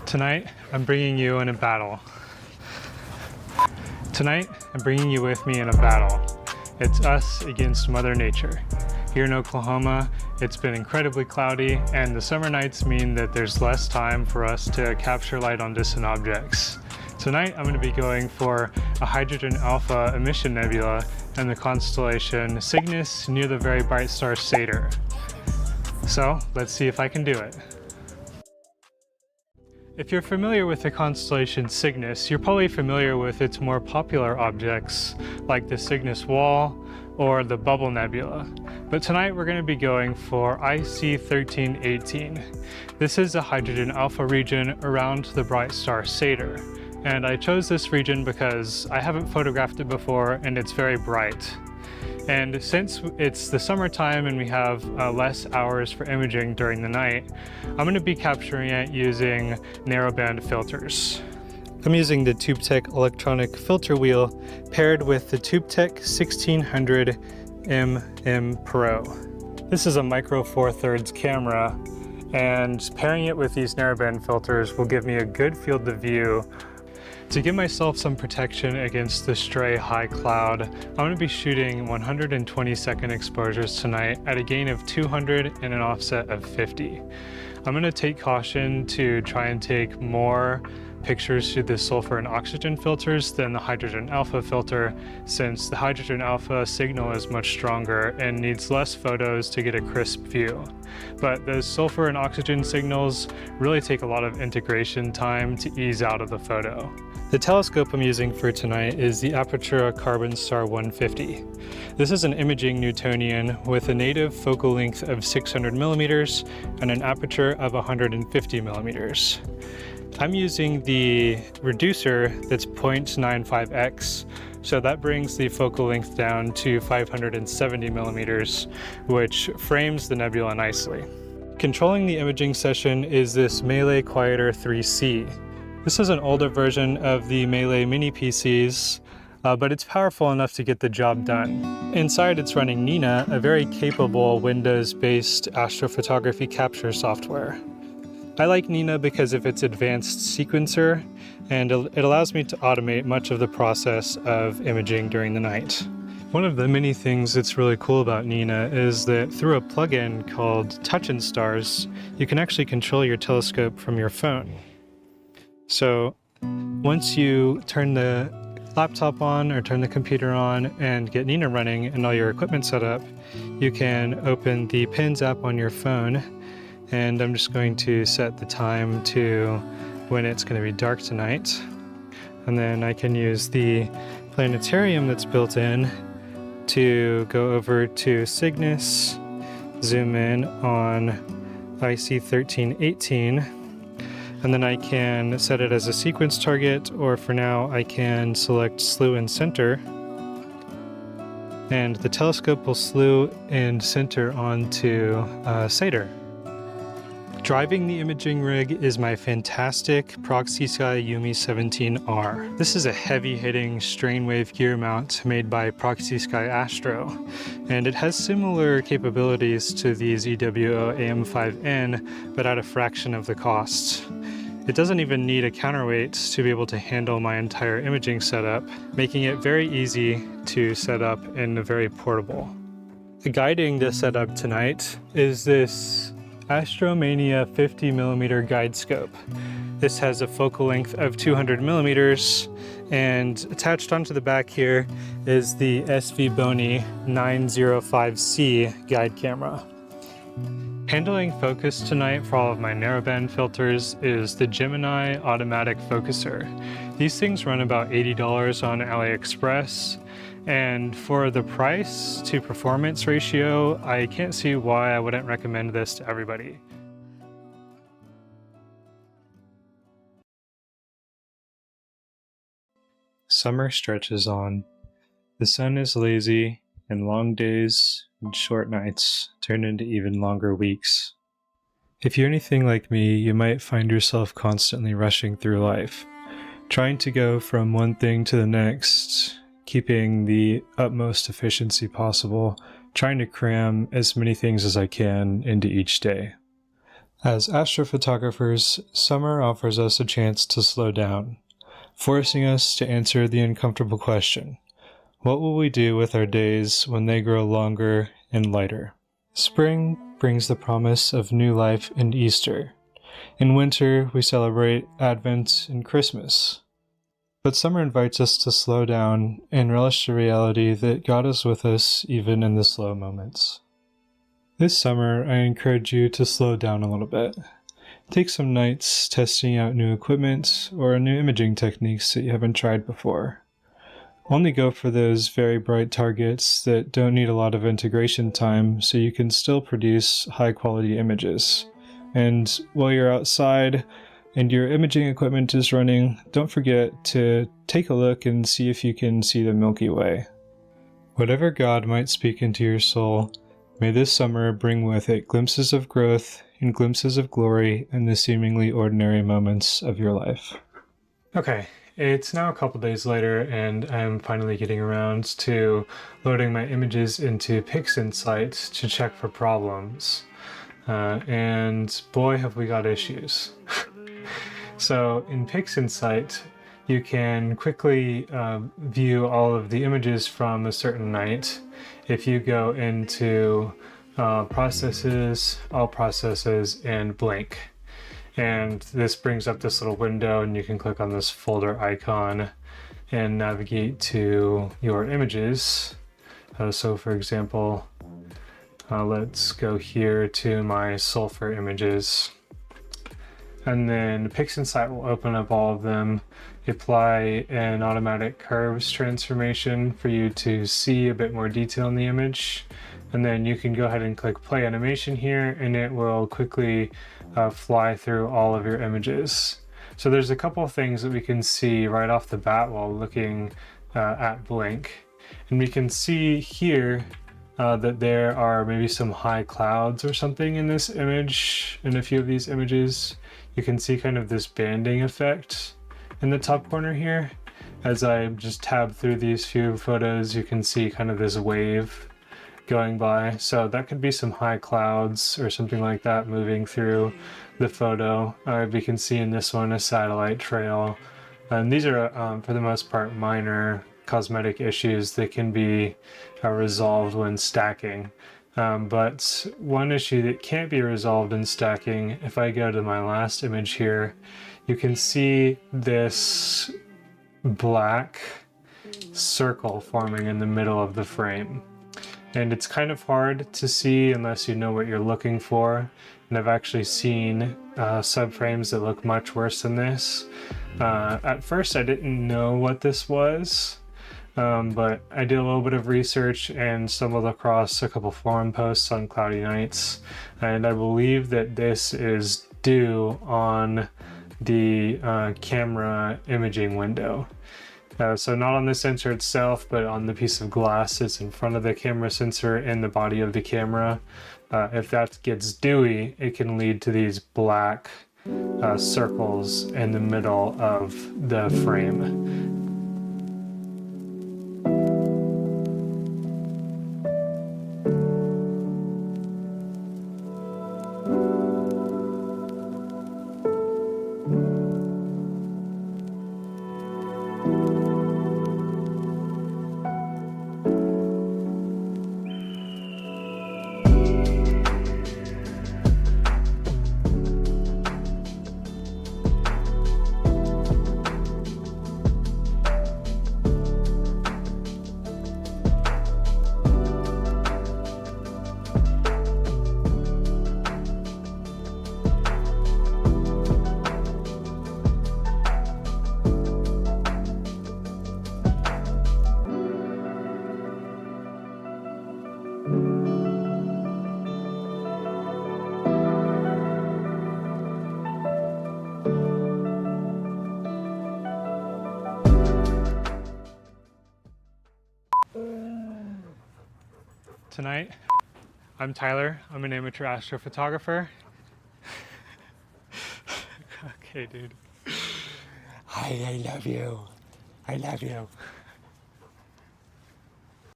Tonight, I'm bringing you in a battle. Tonight, I'm bringing you with me in a battle. It's us against Mother Nature. Here in Oklahoma, it's been incredibly cloudy, and the summer nights mean that there's less time for us to capture light on distant objects. Tonight, I'm going to be going for a hydrogen alpha emission nebula in the constellation Cygnus near the very bright star Sadr. So, let's see if I can do it. If you're familiar with the constellation Cygnus, you're probably familiar with its more popular objects like the Cygnus Wall or the Bubble Nebula. But tonight we're going to be going for IC 1318. This is a hydrogen alpha region around the bright star Sadr. And I chose this region because I haven't photographed it before and it's very bright. And since it's the summertime and we have less hours for imaging during the night, I'm going to be capturing it using narrowband filters. I'm using the TubeTech electronic filter wheel paired with the TubeTech 1600 MM Pro. This is a micro four thirds camera, and pairing it with these narrowband filters will give me a good field of view. To give myself some protection against the stray high cloud, I'm going to be shooting 120-second exposures tonight at a gain of 200 and an offset of 50. I'm going to take caution to try and take more pictures through the sulfur and oxygen filters than the hydrogen alpha filter, since the hydrogen alpha signal is much stronger and needs less photos to get a crisp view. But those sulfur and oxygen signals really take a lot of integration time to ease out of the photo. The telescope I'm using for tonight is the Apertura Carbon Star 150. This is an imaging Newtonian with a native focal length of 600 millimeters and an aperture of 150 millimeters. I'm using the reducer that's 0.95x, so that brings the focal length down to 570 millimeters, which frames the nebula nicely. Controlling the imaging session is this Melee Quieter 3C. This is an older version of the Melee mini PCs, but it's powerful enough to get the job done. Inside it's running Nina, a very capable Windows-based astrophotography capture software. I like Nina because of its advanced sequencer, and it allows me to automate much of the process of imaging during the night. One of the many things that's really cool about Nina is that through a plugin called Touch and Stars, you can actually control your telescope from your phone. So once you turn the laptop on or turn the computer on and get Nina running and all your equipment set up, you can open the Pins app on your phone. And I'm just going to set the time to when it's going to be dark tonight. And then I can use the planetarium that's built in to go over to Cygnus, zoom in on IC 1318, and then I can set it as a sequence target, or for now I can select slew and center. And the telescope will slew and center onto Sadr. Driving the imaging rig is my fantastic Proxy Sky Yumi 17R. This is a heavy-hitting strain wave gear mount made by Proxy Sky Astro, and it has similar capabilities to these EWO AM5N, but at a fraction of the cost. It doesn't even need a counterweight to be able to handle my entire imaging setup, making it very easy to set up and very portable. Guiding the setup tonight is this Astromania 50mm guide scope. This has a focal length of 200 millimeters, and attached onto the back here is the SV Boni 905C guide camera. Handling focus tonight for all of my narrowband filters is the Gemini automatic focuser. These things run about $80 on AliExpress, and for the price to performance ratio, I can't see why I wouldn't recommend this to everybody. Summer stretches on. The sun is lazy, and long days and short nights turn into even longer weeks. If you're anything like me, you might find yourself constantly rushing through life, trying to go from one thing to the next, keeping the utmost efficiency possible, trying to cram as many things as I can into each day. As astrophotographers, summer offers us a chance to slow down, forcing us to answer the uncomfortable question: what will we do with our days when they grow longer and lighter? Spring brings the promise of new life and Easter. In winter, we celebrate Advent and Christmas. But summer invites us to slow down and relish the reality that God is with us even in the slow moments. This summer, I encourage you to slow down a little bit. Take some nights testing out new equipment or new imaging techniques that you haven't tried before. Only go for those very bright targets that don't need a lot of integration time so you can still produce high-quality images. And while you're outside and your imaging equipment is running, don't forget to take a look and see if you can see the Milky Way. Whatever God might speak into your soul, may this summer bring with it glimpses of growth and glimpses of glory in the seemingly ordinary moments of your life. Okay, it's now a couple days later and I'm finally getting around to loading my images into PixInsight to check for problems. And boy, have we got issues. So in PixInsight, you can quickly view all of the images from a certain night if you go into Processes, All Processes, and Blink. And this brings up this little window and you can click on this folder icon and navigate to your images. So for example, let's go here to my sulfur images. And then PixInsight will open up all of them, apply an automatic curves transformation for you to see a bit more detail in the image. And then you can go ahead and click play animation here and it will quickly fly through all of your images. So there's a couple of things that we can see right off the bat while looking at Blink. And we can see here that there are maybe some high clouds or something in this image, in a few of these images. You can see kind of this banding effect in the top corner here. As I just tab through these few photos, you can see kind of this wave going by. So that could be some high clouds or something like that moving through the photo. We can see in this one a satellite trail. And these are, for the most part, minor cosmetic issues that can be resolved when stacking. But one issue that can't be resolved in stacking, if I go to my last image here, you can see this black circle forming in the middle of the frame. And it's kind of hard to see unless you know what you're looking for. And I've actually seen subframes that look much worse than this. At first I didn't know what this was. But I did a little bit of research and stumbled across a couple forum posts on cloudy nights, and I believe that this is due on the camera imaging window. So not on the sensor itself, but on the piece of glass that's in front of the camera sensor and the body of the camera. If that gets dewy, it can lead to these black circles in the middle of the frame. Tonight, I'm Tyler. I'm an amateur astrophotographer. Okay, dude. I love you. I love you.